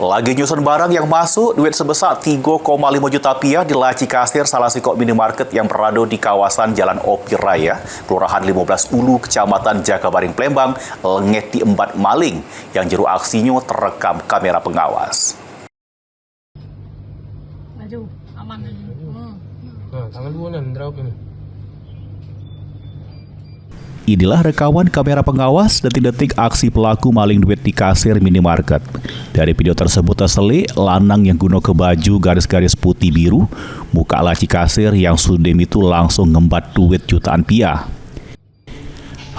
Lagi nyusun barang yang masuk, duit sebesar 3,5 juta rupiah dilaci kasir salah satu minimarket yang berada di kawasan Jalan Opi Raya, Kelurahan 15 Ulu, Kecamatan Jakabaring, Palembang, lengit diembat maling yang juru aksinya terekam kamera pengawas. Maju, aman aja. Nah, tangan buanan, drop ini. Inilah rekaman kamera pengawas detik-detik aksi pelaku maling duit di kasir minimarket. Dari video tersebut terselik lanang yang guna ke baju garis-garis putih biru, muka laci kasir yang sudem itu langsung ngembat duit jutaan rupiah.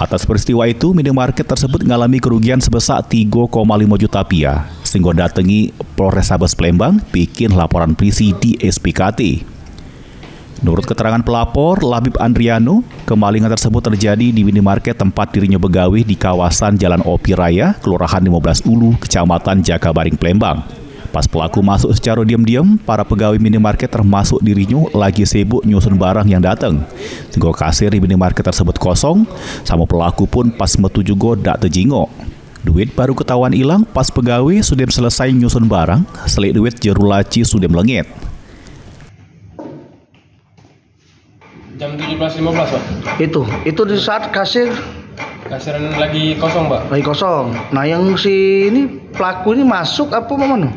Atas peristiwa itu, minimarket tersebut mengalami kerugian sebesar 3,5 juta rupiah, sehingga datangi Polrestabes Palembang bikin laporan polisi di SPKT. Menurut keterangan pelapor, Labib Andriano, kemalingan tersebut terjadi di minimarket tempat dirinya begawe di kawasan Jalan Opi Raya, Kelurahan 15 Ulu, Kecamatan Jakabaring, Palembang. Pas pelaku masuk secara diam-diam, para pegawai minimarket termasuk dirinya lagi sibuk nyusun barang yang datang. Sehingga kasir di minimarket tersebut kosong, sama pelaku pun pas metu juga dak terjingok. Duit baru ketahuan hilang pas pegawai sudah selesai nyusun barang, selik duit jeru laci sudah melengit. Jam 17.15, Pak. Itu di saat kasiran lagi kosong, Pak. lagi kosong. Nah, yang si ini pelaku ini masuk apa mana?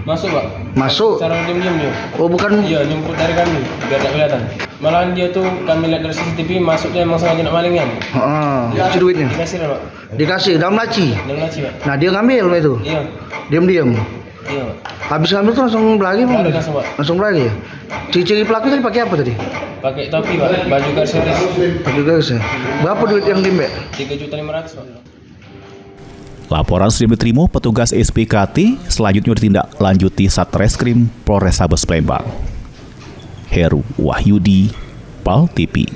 Masuk, Pak. Masuk. Secara diam-diam dia. Oh, bukan. Iya, nyumput dari kami, biar tak kelihatan. Malahan dia tuh kami lihat dari CCTV masuknya emang sengaja nak maling kan. Itu duitnya. Dikasih, Pak. Dikasih dalam laci. Dalam laci, Pak. Nah, dia ngambil itu. Iya. Diam-diam. Iya, Pak. Habis ngambil tuh langsung belagi, Bang. Langsung, Pak. Langsung belagi ya. Ciri-ciri pelaku tadi pakai apa tadi? Pakai topi, Pak. Baju garis. Pakai garis ya. Berapa duit yang dimbek? 3.500.000, Pak. Laporan sudah diterima petugas SPKT, selanjutnya ditindaklanjuti Satreskrim Polrestabes Palembang. Heru Wahyudi, PAL TV.